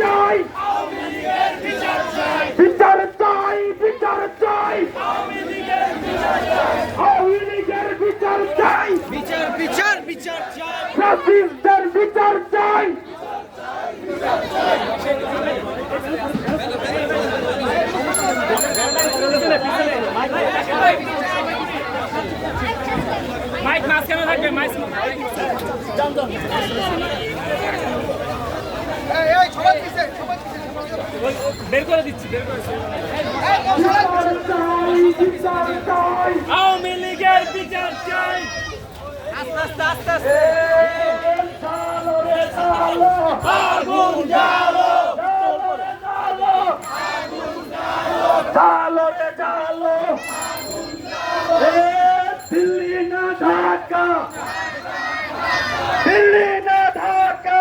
চাই, বিচার চাই, বিচার চাই, আওয়ামী লীগের বিচার চাই, বিচার বিচার বিচার চাই, ফ্যাসিস্টদের বিচার চাই। মাইক মাঝখানে থাকবে, মাইক বের করে দিচ্ছি, বের করে আওয়ামী লীগের বিচার চাই। আস্তে আস্তে আস্তে আস্তে আগুন জ্বালো, জ্বালো রে জ্বালো, দিল্লি না ঢাকা, দিল্লি না ঢাকা।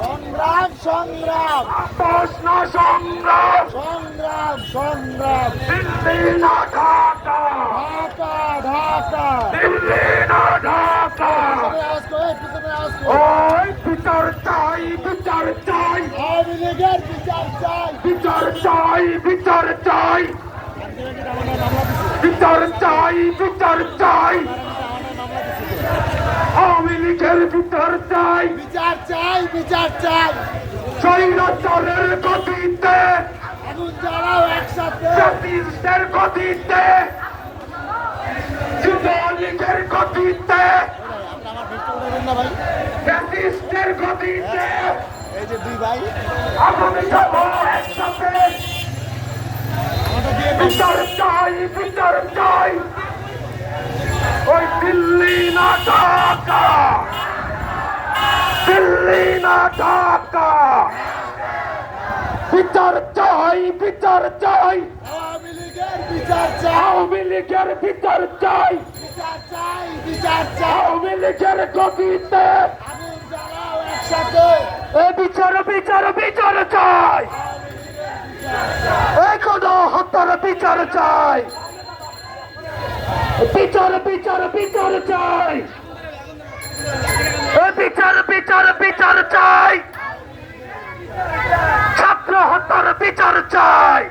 সংগ্রাম সংগ্রাম প্রশ্ন সংগ্রাম, সংগ্রাম সংগ্রাম, দিল্লি না ঢাকা, ঢাকা ঢাকা, দিল্লি না ঢাকা। ওই বিচার চাই, বিচার চাই, আওয়ামী লীগের বিচার চাই, বিচার চাই, বিচার চাই, বিচার চাই, বিচার চাই, আওয়ামী লীগের বিচার চাই। বিচার চাই, বিচার চাই, স্বৈরাচারের গতিতে, আগুন জ্বালাও একসাথে, ফ্যাসিস্টদের গতিতে, যুবলীগের গতিতে, আমার ভিডিও দেবেন না ভাই, ফ্যাসিস্টদের গতিতে এই যে দুই ভাই আগামী যাব একসাথে। আমাদের দিয়ে বিচার চাই, বিচার চাই, ওই দিল্লি না ঢাকা, দিল্লি না ঢাকা। বিচার চাই, বিচার চাই, আওয়ামী লীগের বিচার চাই, আওয়ামী লীগের বিচার চাই, বিচার চাই, বিচার চাই, আওয়ামী লীগের গতিতে আগুন জ্বালাও একসাথে, এ বিচার, বিচার, বিচার চাই, এই কোন হত্যার বিচার চাই, বিচার, বিচার, বিচার চাই, এ বিচার, বিচার, বিচার চাই, ছাত্র হত্যার বিচার চাই,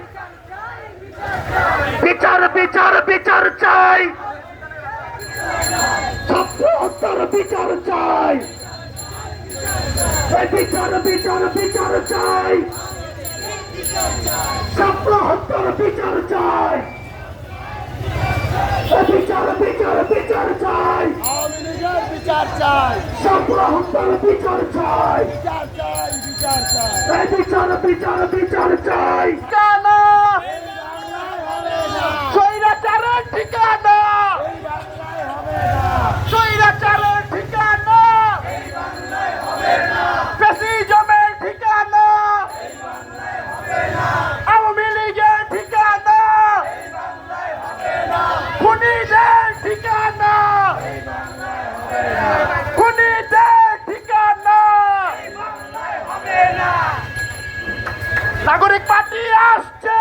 বিচার, বিচার, বিচার চাই, ছাত্র হত্যার বিচার চাই, এই বিচার, বিচার, বিচার চাই, ছাত্র হত্যার বিচার চাই, এই বিচার, বিচার, বিচার চাই, আওয়ামী লীগের বিচার চাই, ছাত্র হত্যার বিচার চাই, বিচার চাই, বিচার চাই, এই বিচার, বিচার, বিচার চাই। এই বাংলায় হবে না, স্বৈরাচারের ঠিকানা, এই বাংলায় হবে না, স্বৈরাচারের ঠিকানা, ফ্যাসিজমের ঠিকানা, আওয়ামী লীগের ঠিকানা, খুনিদের ঠিকানা, খুনিদের ঠিকানা। নাগরিক পার্টি আসছে,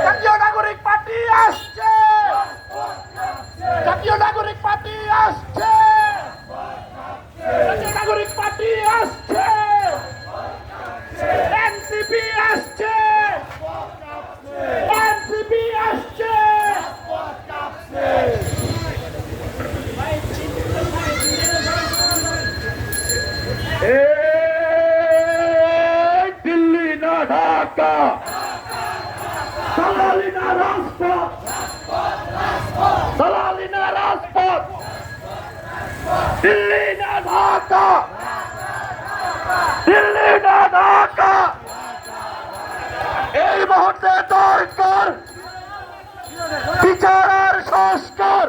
জাতীয় নাগরিক পার্টি আসছে, জাতীয় নাগরিক পার্টি আসছে, জাতীয় নাগরিক পার্টি আসছে, এনসিপি আসছে, এনসিপি আসছে। এই দিল্লি না ঢাকা, দালালি না রাজপথ, দালালি না রাজপথ, দিল্লি না ঢাকা, দিল্লি না ঢাকা। এই মুহূর্তে দরকার বিচার আর সংস্কার,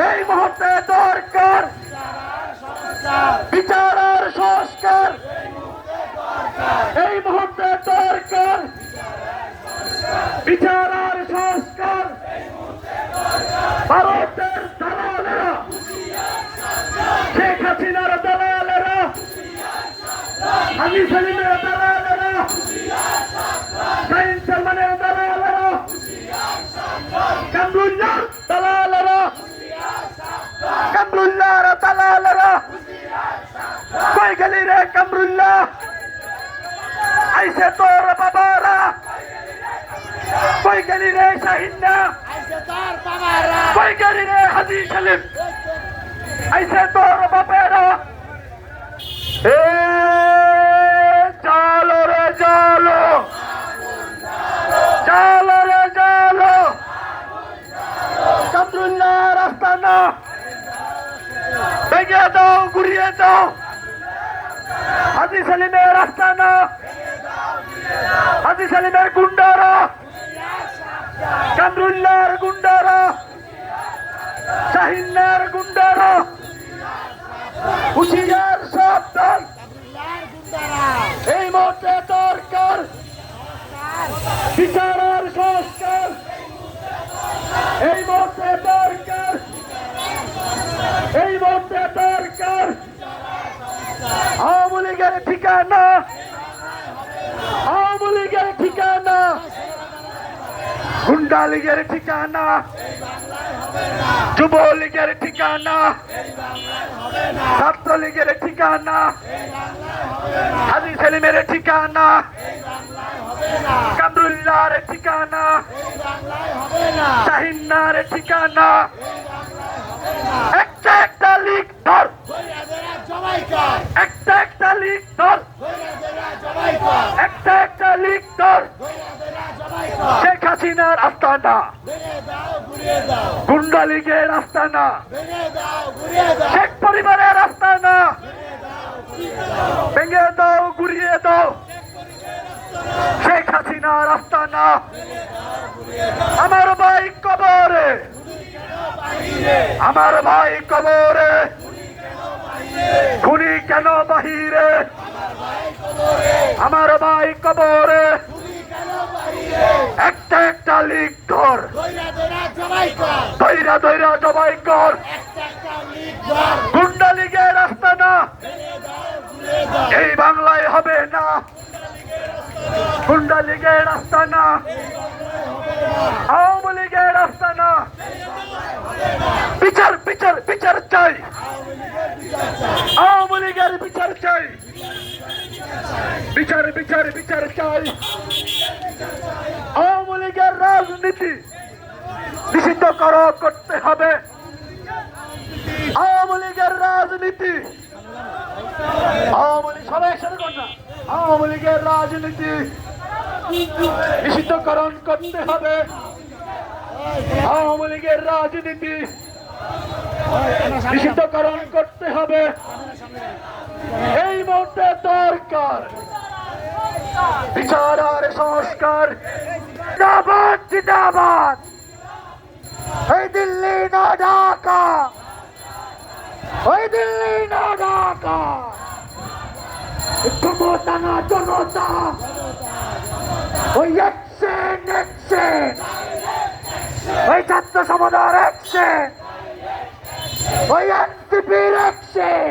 এই মুহূর্তে দরকার বিচার আর সংস্কার, এই মুহূর্তে দরকার বিচার আর সংস্কার। ভারতের দালালেরা, শেখ হাসিনার দালালেরা হাজি সেলিমের দালালেরা, শাহিন সালমানের দালালেরা, কামরুল্লাহর দালালেরা, কামরুল্লাহর দালালেরা, কই গেলি রে কামরুল্লাহ? আইসে তোর বাবারা, কই গেলি রে শাহিনা? আইসে তোর বাবারা, কই গেলি রে হাজি সেলিম? আইসে তোর বাপেরা। এ চলো রে চলো, চলো রে চলো, কামরুল্লাহ রাস্তা না ভেঙে দাও, ঘুরিয়ে দাও। হাজি সেলিমের রাস্তা না, হাজি সেলিমের গুন্ডারা, কামরুল্লাহর গুন্ডারা, শাহিনার গুন্ডারা, হুশিয়ার সাবধান। লাল গুন্ডারা, এই মুহূর্তে দরকার বিচারের সংস্কার, এই মুহূর্তে দরকার, এই মুহূর্তে দরকার। আওয়ামী লীগের ঠিকানা, আওয়ামী লীগের ঠিকানা, গুন্ডা লীগের ঠিকানা, যুবলীগের ঠিকানা, ছাত্রলীগের ঠিকানা, হাজি সেলিমের ঠিকানা, কামরুল্লাহর ঠিকানা, হবে না, শাহিনার ঠিকানা। একটা একটা লিগ ধর, ধইরা ধইরা জবাই কর, একটা একটা লিগ ধর, ধইরা ধইরা জবাই কর, একটা একটা লিগ ধর। ধইরা ধইরা জবাই কর, শেখ হাসিনার আস্তানা, ভেঙে দাও, ঘুরিয়ে দাও, গুন্ডা লীগের আস্তানা, ভেঙে দাও, ঘুরিয়ে দাও, শেখ পরিবারের আস্তানা, ভেঙে দাও, ঘুরিয়ে দাও। শেখ হাসিনার আস্তানা, আমার ভাই কবরে, আমার ভাই কবরে, খুনি কেন বাহিরে, আমার ভাই কবরে। একটা একটা লিগ ধর, ধইরা ধইরা জবাই কর, দৈরা দৈরা জবাই কর। একটা একটা লিগ ধর, গুন্ডা লীগের আস্তানা ভেঙে দাও, ঘুরিয়ে দাও, এই বাংলায় হবে না, গুন্ডা লীগের আস্তানা, আওয়ামী লীগের আস্তানা। বিচার বিচার বিচার চাই, আওয়ামী লীগের বিচার চাই, বিচার বিচার বিচার চাই। আওয়ামী লীগের রাজনীতি নিষিদ্ধ করতে হবে, আওয়ামী লীগের রাজনীতি, আওয়ামী লীগ সবাই একসাথে কর না, আওয়ামী লীগের রাজনীতি নিষিদ্ধকরণ করতে হবে, আওয়ামী লীগের রাজনীতি নিষিদ্ধকরণ করতে হবে। এই মুহূর্তে দরকার বিচার আর সংস্কার। জিন্দাবাদ জিন্দাবাদ, এই দিল্লি না ঢাকা, ওই দিল্লি না ঢাকা, ক্ষমতা না জনতা, ওই একশন, ওই ছাত্র সমাদার একশন, ওই এনসিপির একশন,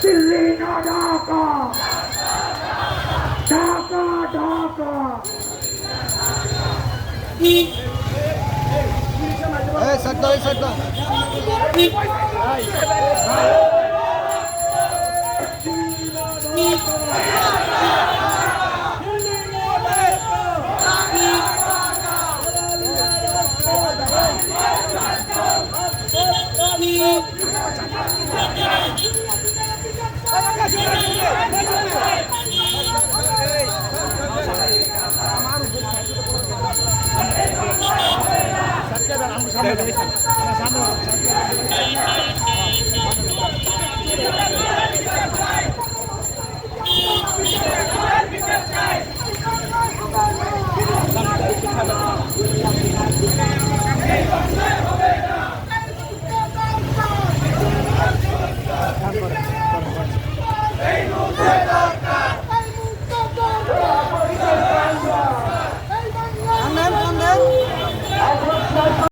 দিল্লি না ঢাকা, ঢাকা ঢাকা। এই সদ্য, এই সদ্য।